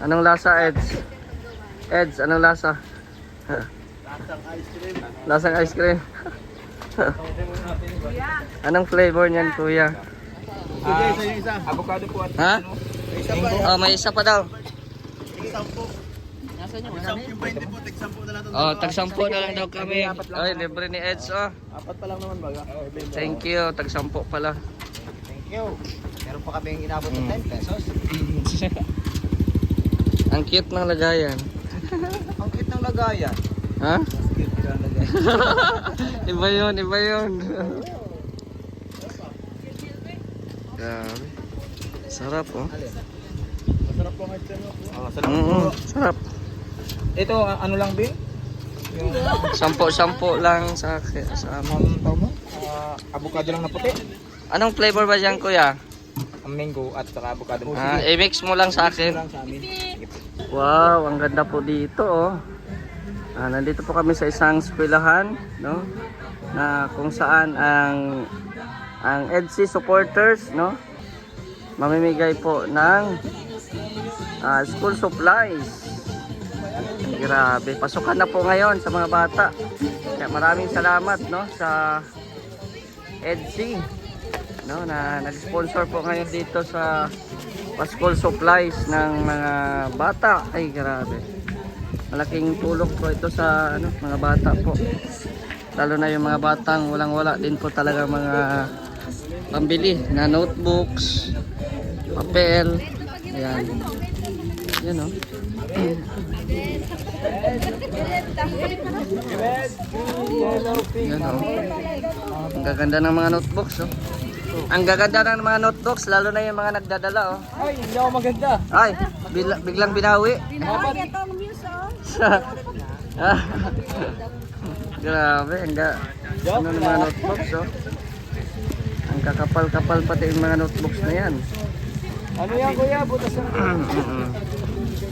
Anong lasa, Eds? Eds, anong lasa? Lasang ice cream. Lasang ice cream. Anong flavor niyan, kuya? Sige, isa yung isa. Avocado po at Ha? isa pa. Oh, may isa pa daw. Tig-sampo. Nasaan niyo? Yung 20 po, tig-sampo na lang. Oh, tag-sampo na lang daw kami. Ay, libre ni Eds, oh. Apat pa lang naman baga. Thank you, tag-sampo pala. Thank you. Meron pa kami inabot ng 10 pesos. Ang cute ng lagayan. Ang cute ng lagayan. Ha? Mas cute ng lagayan. Iba yun, iba yun. Grabe. Sarap, oh. Masarap po ang ice cream. Sarap Mm, sarap. Ito, ano lang din? Yung Sampo lang sa amin. tawag mo? Avocado lang na puti. Anong flavor ba dyan, kuya? Ang mango at saka avocado. I-mix mo lang sa akin. Lang sa amin. Wow, ang ganda po dito, oh. Nandito po kami sa isang eskwelahan, no? Na kung saan ang EDSI supporters, no? Mamimigay po ng school supplies. Grabe, pasukan na po ngayon sa mga bata. Kaya maraming salamat, no, sa EDSI, no, na nag-sponsor po ngayon dito sa school supplies ng mga bata. Ay, grabe. Malaking tulong po ito sa mga bata po. Lalo na yung mga batang walang-wala din po talaga mga pambili na notebooks, papel. Ayan. Yan, oh. Yan, oh. Ang gaganda ng mga notebooks, oh. Ang gaganda ng mga notebooks, lalo na yung mga nagdadala, oh. Ay, hindi ako maganda. Ay, biglang binawi. Binawi itong news, oh. Grabe, ano ng mga notebooks, oh. Ang kakapal-kapal pati yung mga notebooks na yan. Ano yan, kuya? Butas na.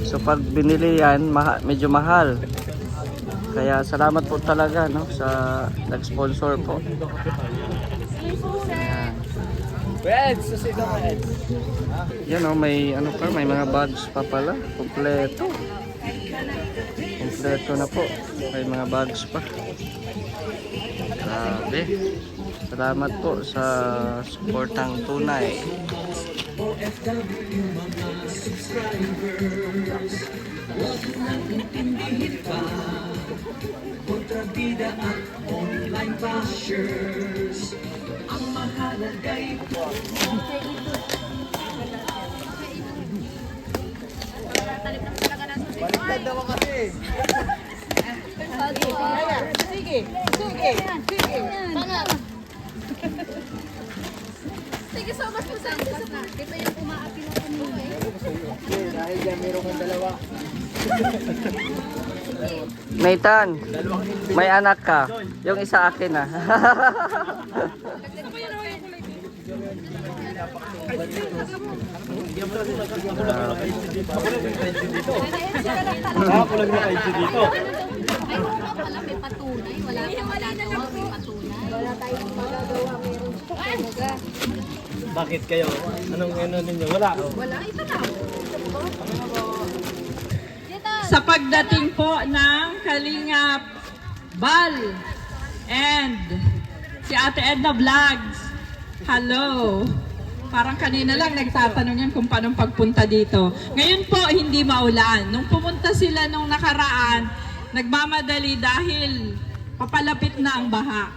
So pag binili yan, medyo mahal. Kaya salamat po talaga, no, sa nag-sponsor po. Ayan. Reds, susigaw mo, Reds. Yan, oh, may may mga bags pa pala. Kompleto. Kompleto na po. May mga bags pa. Grabe. Salamat po sa suportang tunay. Kontrabida at online bashers. Ang mahalagay po. Baliktad naman kasi. Sige, sige, sige. Thank you so much po sa support. Ito yung umaapi na kami eh. Okay, dahil dyan meron kang dalawa. Nathan, may anak ka. Yung isa akin, ah. Nakakulag na kayo dito. Ay, wala pala may patunay. Wala kang magagawa, may patunay. Wala tayong magagawa, meron sa Bakit kayo? Anong ninyo? Wala. Oh. Wala, ito na. Sa pagdating po ng Kalingap Bal and si Ate Edna Vlogs. Hello. Parang kanina lang nagtatanong yan kung paano pagpunta dito. Ngayon po hindi maulan. Nung pumunta sila nung nakaraan, nagmamadali dahil papalapit na ang baha.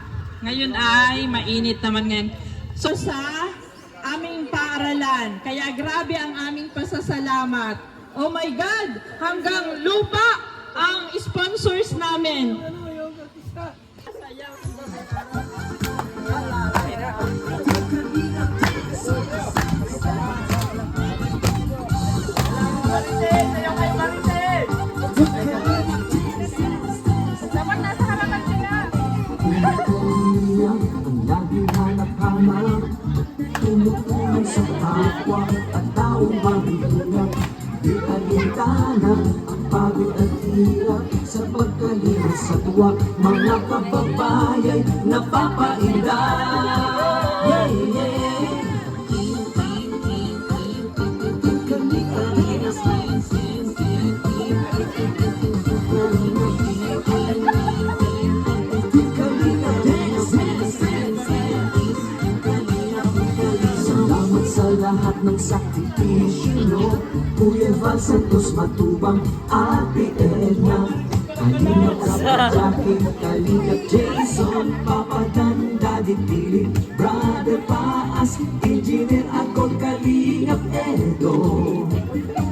Ngayon ay mainit naman ngayon. So sa aming paaralan, kaya grabe ang aming pasasalamat. Oh my God! Hanggang lupa ang sponsors namin. Dapat nasa harapan sila. Ang laging hanap-hanap, tumutulong sa kapwa at taong mabibigat. Di alintana ang pagod at hirap sa pagkalinga sa tuwa. Mga kababayan napapainda. Yeah, yeah. Kali-kalinas, Salamat sa lahat ng sakripisyo, Kuya Val Santos Matubang, Ate Edna, Kalingap Kapag Jackie, Kalingap Jason, Papa Dan, Daddy Philip, Brother Paas, Engineer Akon, Kalingap Edo,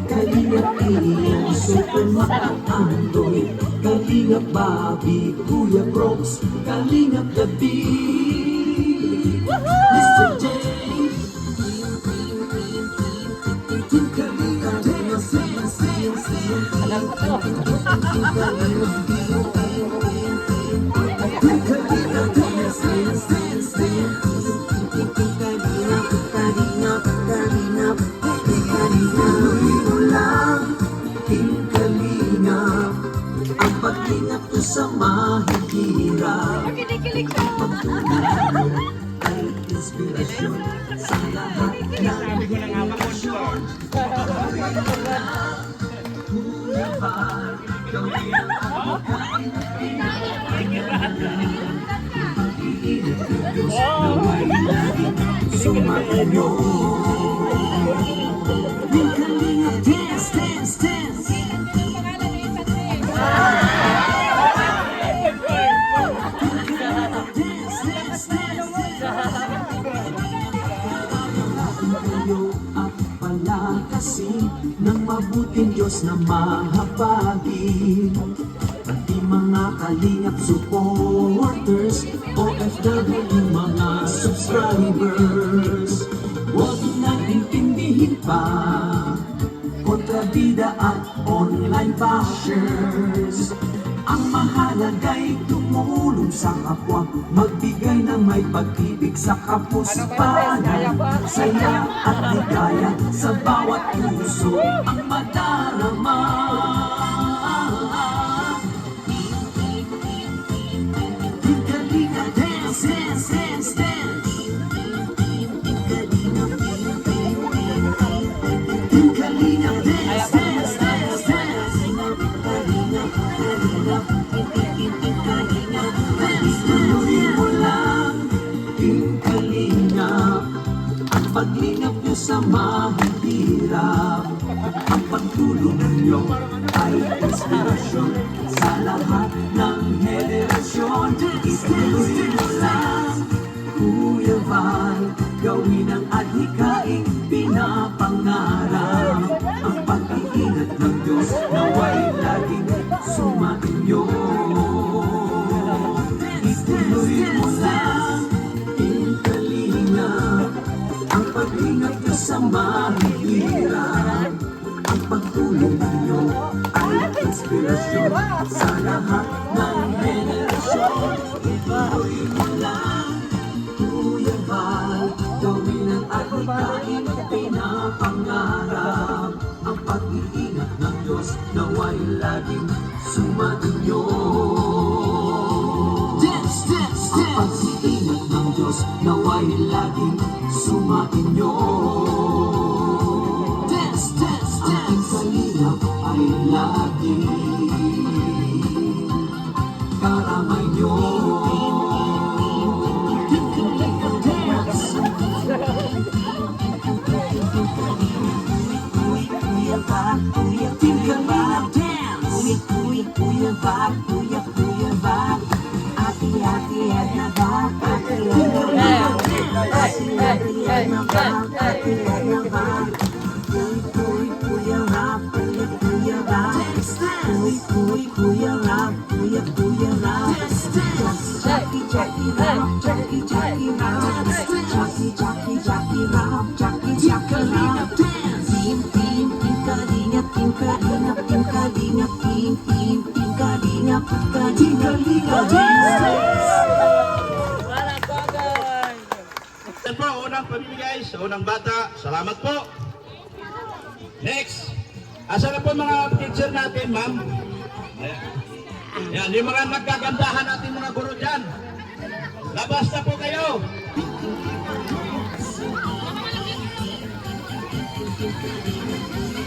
Kalingap Ian, Superman Andoy, Kalingap Bobby, Kuya Brooks, Kalingap David, Mr. J. Ang paglinap ko sa mahihirap Kinikilig siya. ay inspirasyon sa lahat ng henerasyon. Kuya Val, gawin ang pagkain at pag-iinit ng Diyos na may laging sumainyo. Yung kalingap dance, dance, dance. Kayo at palakasin ng mabuting Diyos na mahabagin. Pati mga kalingap supporters, OFW mga subscribers, huwag nang intindihin pa kontrabida at online bashers. Ang mahalaga'y tumulong sa kapwa, magbigay ng may pag-ibig sa kapuspanan, saya at ligaya sa bawat puso ang madarama. Kalinga dance, dance, dance, dance. Kalinga dance, dance, dance, dance. Tuloy mo lang, Team Kalingap, ang paglingap niyo sa mahihirap. Ang pagtulong ninyo ay inspirasyon sa lahat ng henerasyon. Ituloy mo lang, Kuya Val, gawin ang adhikaing pinapangarap. Ang pag-iingat ng Diyos naway laging sumainyo. Ituloy mo lang, Team Kalingap, ang pag-ingat nyo sa mahihirap. Ang pagtulong ninyo ay inspirasyon sa lahat ng henerasyon. Ituloy mo lang, Kuya Val, gawin ang adhikaing pinapangarap. Ang pag-iingat ng Diyos naway laging sumainyo. Dance, dance, dance! Ang pag-iingat ng Diyos naway laging sumainyo. Dance, dance, dance! Ang kalingap ay laging karamay nyo. Kuya Val, Kuya Val, dance! Kuya Val, Kuya Val, Ate Edna Val, Ate Edna Val, Edna Val, Ate Edna Val, Kuya Rap, Kuya Val, Kuya Rap, Kuya Rap, Jackie Rap, Jackie Rap, Jackie Rap, Jackie Rap, Team Kalingap, Team Kalingap, Team Kalingap, Team Kalingap, Team Kalingap, Yan po, unang pamimigay sa unang bata. Salamat po. Next. Asa na po mga teacher natin, ma'am? Yan, yung mga nagkagandahan natin mga guro dyan. Labas na po kayo.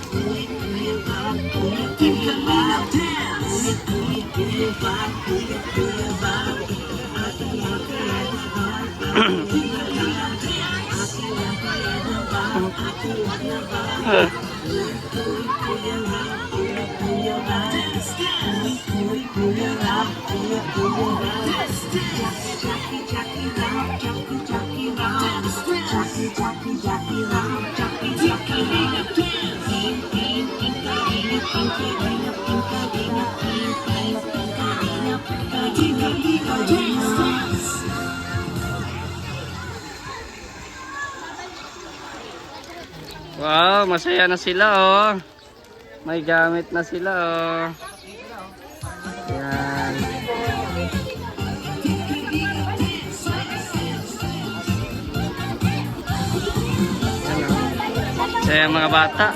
Kuya Val, Team Kalingap Dance. Wow, masaya na sila oh. May gamit na sila oh. Yan. Saya mga bata.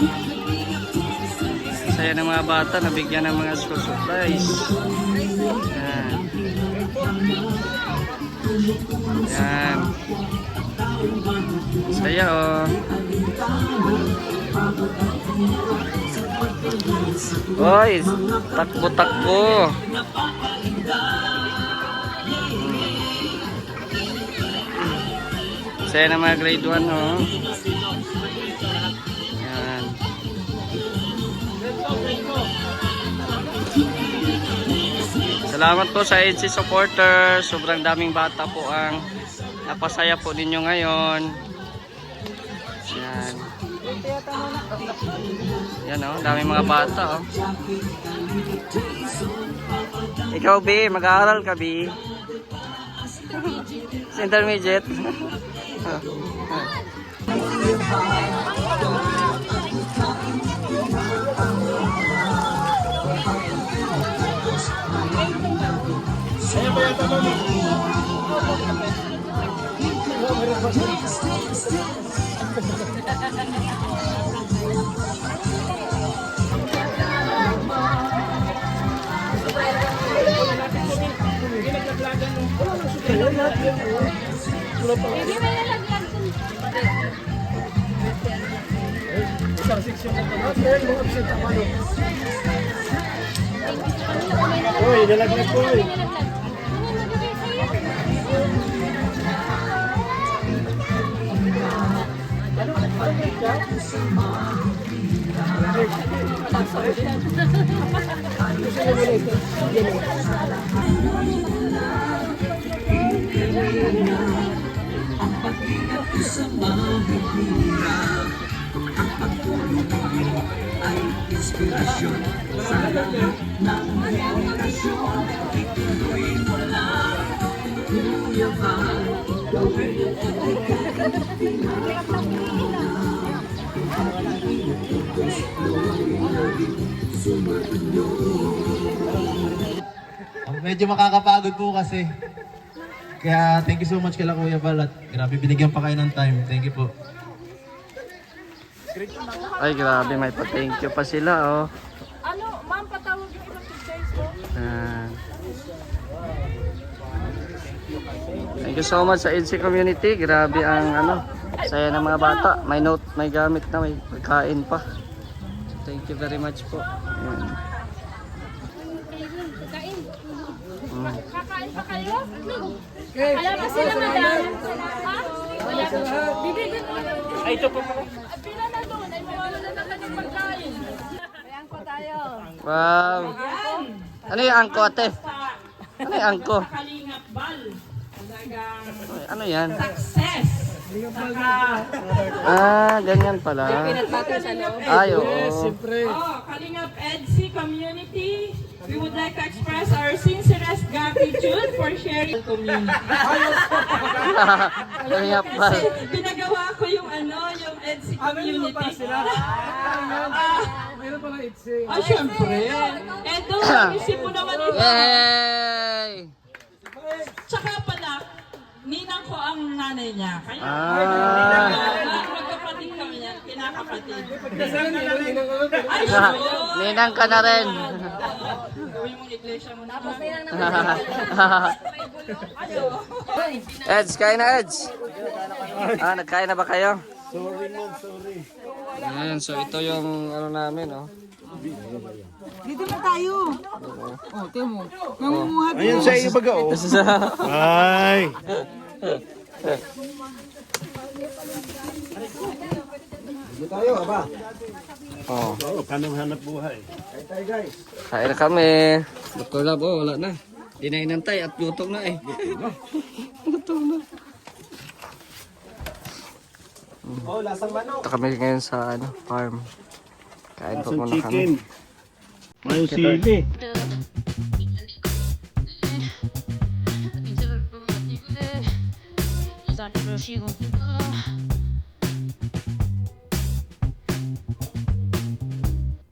Saya ng mga bata nabigyan ng mga school supplies. Yan. Yan. Saya oh. Oy, takbo-takbo. Saya na mga grade 1 oh. Yan. Salamat po sa EDC supporters. Sobrang daming bata po ang napasaya po ninyo ngayon. Yan. Yan oh, daming mga bata oh. Ikaw B, mag-aaral ka B? Sa intermediate. Uy, nalaglag ko eh. Medyo makakapagod po kasi. Kaya thank you so much kila Kuya Bal at grabe binigyan pa kayo ng time. Thank you po. Ay grabe, may pa-thank you pa sila oh. Ano, ma'am, patawag yung ibang pictures ko. Thank you so much sa EDC community. Grabe ang ano, saya ng mga bata. May note, may gamit na, may pagkain pa. Thank you very much po. Ayan. Kakain pa kayo? Wala pa sila, madam. Ha? Wala pa. Bibigyan. Ay, ito po pala. At pila na doon, ay mawala na naman yung pagkain. Ayan ko tayo. Wow. Ano yung angko ate? Ano yung angko? Kalingap Bal. Talagang Ay, ano yan? success. Saka, Ganyan pala. Ay, oo. Kalingap EDC community, we would like to express our sincerest gratitude for sharing community. Kaya pa. Kasi pinagawa ko yung yung EDC community. Syempre. Edo, isip mo naman ito. Yay! Tsaka pala, ninang ko ang nanay niya. Kaya, magkapatid kami yan, kinakapatid. Ay, Ninang ka na rin. gawin mong iglesia mo na. Eds, kain na Eds. Nagkain na ba kayo? Sorry mom, sorry. Ayan, so ito yung ano namin oh. Dito na tayo. Oh, tiyo mo. Namumuha din. Ayan sa iyo baga oh. Ay. Oh. Kanang hanap buhay. Kain na kami. Dr. Lab, oh, wala na. Di na inantay at gutom na eh. Gutom na. Ito kami ngayon sa farm. Kain po muna kami. May sili. Started rushing on